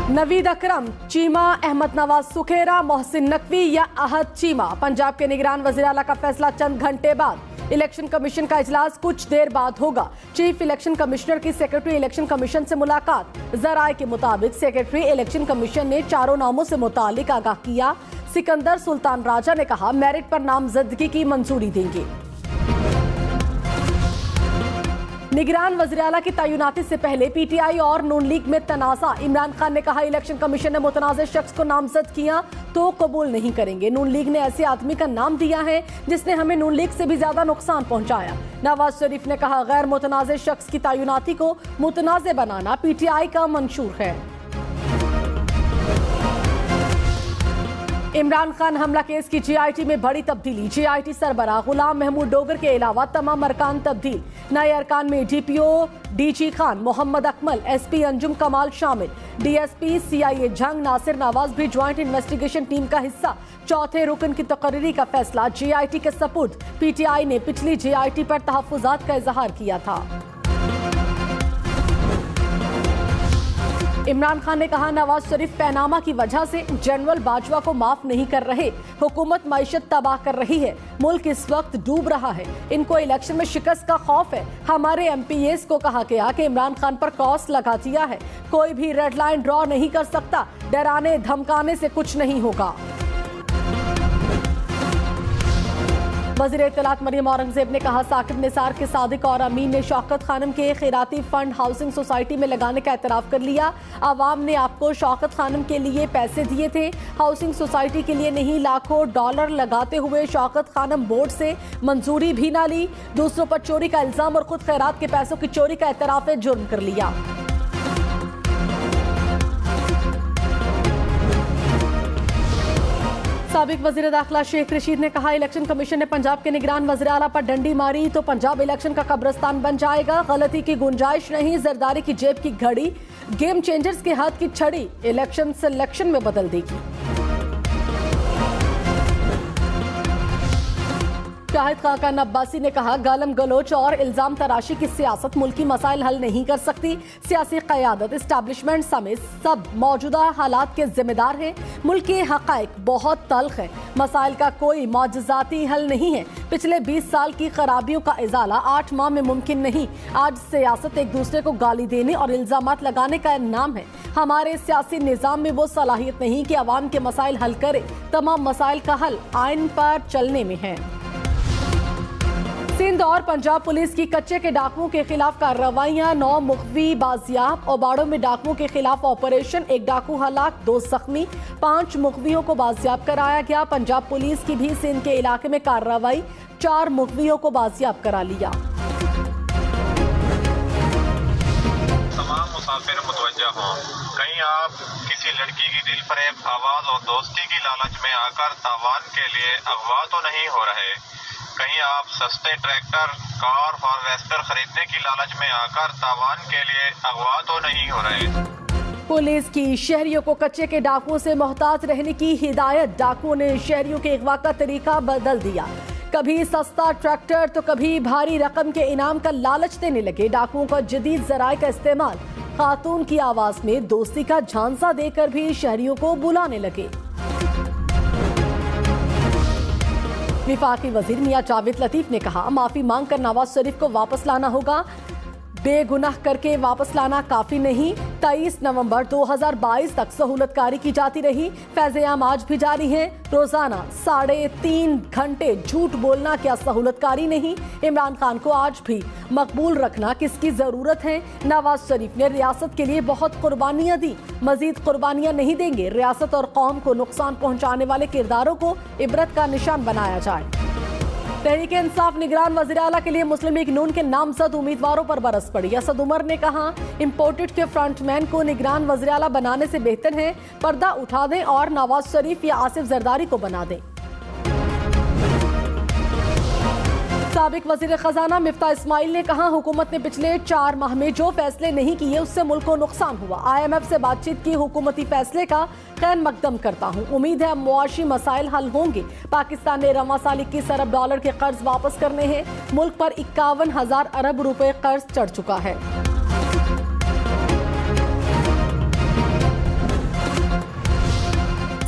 नवीद अकरम, चीमा, अहमद नवाज सुखेरा, मोहसिन नकवी या अहद चीमा। पंजाब के निगरान वज़ीर आला का फैसला चंद घंटे बाद। इलेक्शन कमीशन का इजलास कुछ देर बाद होगा। चीफ इलेक्शन कमिश्नर की सेक्रेटरी इलेक्शन कमीशन से मुलाकात। जराये के मुताबिक सेक्रेटरी इलेक्शन कमीशन ने चारों नामों से मुतालिक आगाह किया। सिकंदर सुल्तान राजा ने कहा मेरिट पर नामजदगी की मंजूरी देंगे। निगरान वज़ीर आला की तैनाती से पहले पीटीआई और नून लीग में तनाज़ा। इमरान खान ने कहा इलेक्शन कमीशन ने मुतनाज़ शख्स को नामजद किया तो कबूल नहीं करेंगे। नून लीग ने ऐसे आदमी का नाम दिया है जिसने हमें नून लीग से भी ज्यादा नुकसान पहुंचाया। नवाज शरीफ ने कहा गैर मुतनाज़ शख्स की तैनाती को मुतनाज़ बनाना पीटीआई का मंशूर है। इमरान खान हमला केस की जीआईटी में बड़ी तब्दीली। जीआईटी सरबराह गुलाम महमूद डोगर के अलावा तमाम अरकान तब्दील। नए अरकान में DPO DG Khan, Muhammad Akmal, SP Anjum Kamal शामिल। डीएसपी सीआईए जंग नासिर नवाज भी ज्वाइंट इन्वेस्टिगेशन टीम का हिस्सा। चौथे रुकन की तकर्री का फैसला जीआईटी के सपुर्द। पीटीआई ने पिछली जीआईटी पर तहफ्फुजात का इजहार किया था। इमरान खान ने कहा नवाज शरीफ पैनामा की वजह से जनरल बाजवा को माफ नहीं कर रहे। हुकूमत मईशत तबाह कर रही है। मुल्क इस वक्त डूब रहा है। इनको इलेक्शन में शिकस्त का खौफ है। हमारे एमपीएस को कहा गया कि इमरान खान पर क्रॉस लगा दिया है। कोई भी रेड लाइन ड्रॉ नहीं कर सकता। डराने धमकाने से कुछ नहीं होगा। वज़ीर इत्तलात मरियम औरंगजेब ने कहा साकिब निसार के सादिक और अमीन ने शौकत खानम के खैराती फंड हाउसिंग सोसाइटी में लगाने का एतराफ़ कर लिया। आवाम ने आपको शौकत खानम के लिए पैसे दिए थे, हाउसिंग सोसाइटी के लिए नहीं। लाखों डॉलर लगाते हुए शौकत खानम बोर्ड से मंजूरी भी ना ली। दूसरों पर चोरी का इल्जाम और खुद खैरात के पैसों की चोरी का एतराफ़ जुर्म कर लिया। साबिक वज़ीर दाखिला शेख रशीद ने कहा इलेक्शन कमीशन ने पंजाब के निगरान वज़ीर आला पर डंडी मारी तो पंजाब इलेक्शन का कब्रिस्तान बन जाएगा। गलती की गुंजाइश नहीं। जरदारी की जेब की घड़ी गेम चेंजर्स के हाथ की छड़ी इलेक्शन सिलेक्शन में बदल देगी। शाहिद खाकान अब्बासी ने कहा गालम गलोच और इल्जाम तराशी की सियासत मुल्की मसाइल हल नहीं कर सकती। सियासी क़यादत, इस्टेब्लिशमेंट समेत सब मौजूदा हालात के जिम्मेदार हैं। मुल्क के हक़ाइक़ बहुत तल्ख है। मसाइल का कोई मौजज़ाती हल नहीं है। पिछले 20 साल की खराबियों का इजाला 8 माह में मुमकिन नहीं। आज सियासत एक दूसरे को गाली देने और इल्जामात लगाने का नाम है। हमारे सियासी निज़ाम में वो सलाहियत नहीं कि अवाम के मसाइल हल करे। तमाम मसाइल का हल आइन पर चलने में है। सिंध और पंजाब पुलिस की कच्चे के डाकुओं के खिलाफ कार्रवाइयां। 9 मुखवी बाजियाब। ओबाड़ो में डाकुओं के खिलाफ ऑपरेशन। 1 डाकू हलाक, 2 जख्मी। 5 मुखवियों को बाजियाब कराया गया। पंजाब पुलिस की भी सिंध के इलाके में कार्रवाई। 4 मुखवियों को बाजियाब करा लिया। तमाम मुसाफिर मुतवज्जा हों, कहीं आप किसी लड़की की दिलफरेब आवाज और दोस्ती की लालच में आकर तावान के लिए अगवा तो नहीं हो रहे। कहीं आप सस्ते ट्रैक्टर, कार, हार्वेस्टर खरीदने की लालच में आकर तावान के लिए अगवा तो नहीं हो रहे। पुलिस की शहरियों को कच्चे के डाकुओं से मोहतात रहने की हिदायत। डाकुओं ने शहरियों के अगवा का तरीका बदल दिया। कभी सस्ता ट्रैक्टर तो कभी भारी रकम के इनाम का लालच देने लगे। डाकुओं का जदीद जराये का इस्तेमाल। खातून की आवाज में दोस्ती का झांसा देकर भी शहरियों को बुलाने लगे। विफाकी वजीर मियां जावेद लतीफ ने कहा माफी मांगकर नवाज शरीफ को वापस लाना होगा। बेगुनाह करके वापस लाना काफी नहीं। 23 नवंबर 2022 तक सहूलतकारी की जाती रही। फैज़-ए-आम आज भी जारी है। रोजाना 3.5 घंटे झूठ बोलना क्या सहूलतकारी नहीं। इमरान खान को आज भी मकबूल रखना किसकी जरूरत है। नवाज शरीफ ने रियासत के लिए बहुत कुर्बानियां दी, मजीद कुर्बानियां नहीं देंगे। रियासत और कौम को नुकसान पहुंचाने वाले किरदारों को इबरत का निशान बनाया जाए। तहरीक इंसाफ निगरान वज़ीर आला के लिए मुस्लिम लीग नून के नामजद उम्मीदवारों पर बरस पड़ी। असद उमर ने कहा इंपोर्टेड के फ्रंटमैन को निगरान वज़ीर आला बनाने से बेहतर है पर्दा उठा दें और नवाज शरीफ या आसिफ जरदारी को बना दें। साबिक वज़ीर खजाना मिफ्ता इस्माइल ने कहा हुकूमत ने पिछले 4 माह में जो फैसले नहीं किए उससे मुल्क को नुकसान हुआ। IMF से बातचीत की हुकूमती फैसले का खैर मकदम करता हूँ। उम्मीद है मुआशी मसाइल हल होंगे। पाकिस्तान ने रवां साल 21 अरब डॉलर के कर्ज वापस करने हैं। मुल्क पर 51,000 अरब रुपए कर्ज चढ़ चुका है।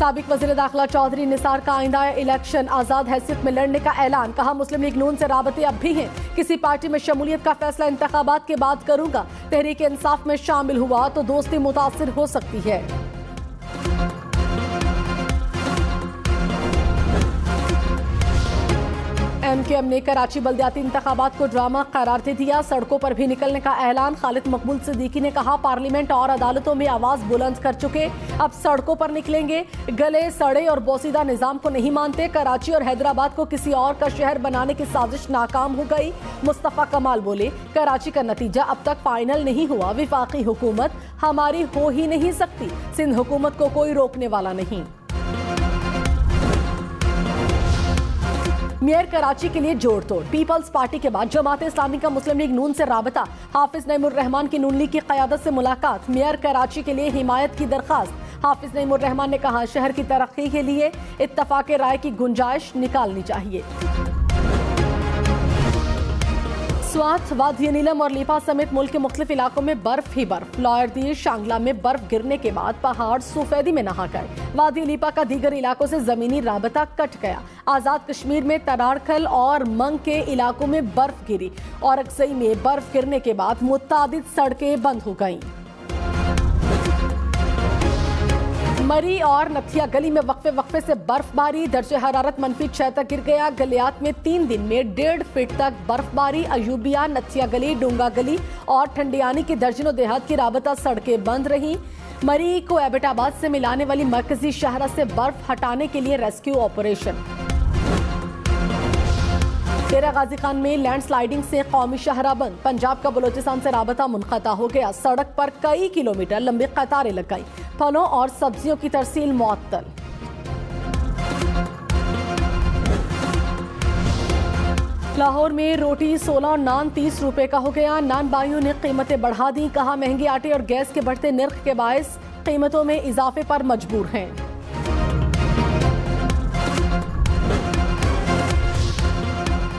साबिक वज़ीर दाखिला चौधरी निसार का आइंदा इलेक्शन आज़ाद हैसियत में लड़ने का ऐलान। कहा, मुस्लिम लीग नून से राबते अब भी हैं। किसी पार्टी में शमूलियत का फैसला इंतखाबात के बाद करूंगा। तहरीक इंसाफ में शामिल हुआ तो दोस्ती मुतासिर हो सकती है। एमकेएम ने कराची बल्दियाती इंतखाबात को ड्रामा करार दे दिया। सड़कों पर भी निकलने का ऐलान। खालिद मकबूल सिद्दीकी ने कहा, पार्लियामेंट और अदालतों में आवाज बुलंद कर चुके, अब सड़कों पर निकलेंगे। गले सड़े और बोसीदा निजाम को नहीं मानते। कराची और हैदराबाद को किसी और का शहर बनाने की साजिश नाकाम हो गई। मुस्तफा कमाल बोले, कराची का नतीजा अब तक फाइनल नहीं हुआ। विफाकी हुकूमत हमारी हो ही नहीं सकती। सिंध हुकूमत को कोई रोकने वाला नहीं। मेयर कराची के लिए जोड़ तोड़। पीपल्स पार्टी के बाद जमात इस्लामी का मुस्लिम लीग नून से राबता। हाफिज नईमुर रहमान की नून लीग की क़यादत से मुलाकात। मेयर कराची के लिए हिमायत की दरखास्त। हाफिज नईमुर रहमान ने कहा, शहर की तरक्की के लिए इत्तफाक राय की गुंजाइश निकालनी चाहिए। स्वात, वादी नीलम और लीपा समेत मुल्क के मुख्तलिफ इलाकों में बर्फ ही बर्फ। लॉयरदी शांगला में बर्फ गिरने के बाद पहाड़ सफेदी में नहा गए। वादी लीपा का दीगर इलाकों से जमीनी राबता कट गया। आजाद कश्मीर में तराड़खल और मंग के इलाकों में बर्फ गिरी और अक्सई में बर्फ गिरने के बाद मुतादिद सड़कें बंद हो गईं। मरी और नथिया गली में वक्फे वक्फे से बर्फबारी। दर्जे हरारत -6 तक गिर गया। गलियात में 3 दिन में 1.5 फीट तक बर्फबारी। अयूबिया, नथिया गली, डूंगा गली और ठंडियानी की दर्जनों देहात की राबता सड़कें बंद रहीं। मरी को एबटाबाद से मिलाने वाली मरकजी शहरा से बर्फ हटाने के लिए रेस्क्यू ऑपरेशन। डेरा गाजी खान में लैंडस्लाइडिंग से कौमी शाहरा बंद। पंजाब का बलोचिस्तान से राबता मुनक़ता हो गया। सड़क पर कई किलोमीटर लंबी कतारें लग गई। फलों और सब्जियों की तरसील मुअत्तल। लाहौर में रोटी 16 और नान 30 रुपए का हो गया। नान बाइयों ने कीमतें बढ़ा दी। कहा, महंगे आटे और गैस के बढ़ते निर्ख के बायस कीमतों में इजाफे पर मजबूर हैं।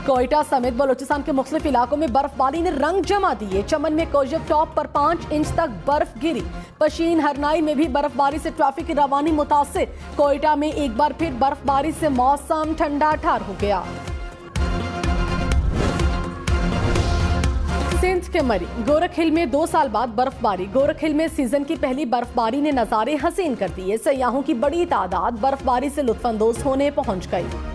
कोयटा समेत बलोचिस्तान के मुख्तलिफ इलाकों में बर्फबारी ने रंग जमा दिए। चमन में कोजब टॉप पर 5 इंच तक बर्फ गिरी। पशीन हरनाई में भी बर्फबारी से ट्रैफिक की रवानी मुतासिर। कोयटा में एक बार फिर बर्फबारी से मौसम ठंडा ठार हो गया। सिंध के मरी, गोरख हिल में 2 साल बाद बर्फबारी। गोरख हिल में सीजन की पहली बर्फबारी ने नजारे हसीन कर दिए। सयाहों की बड़ी तादाद बर्फबारी से लुत्फानंदोज होने पहुंच गई।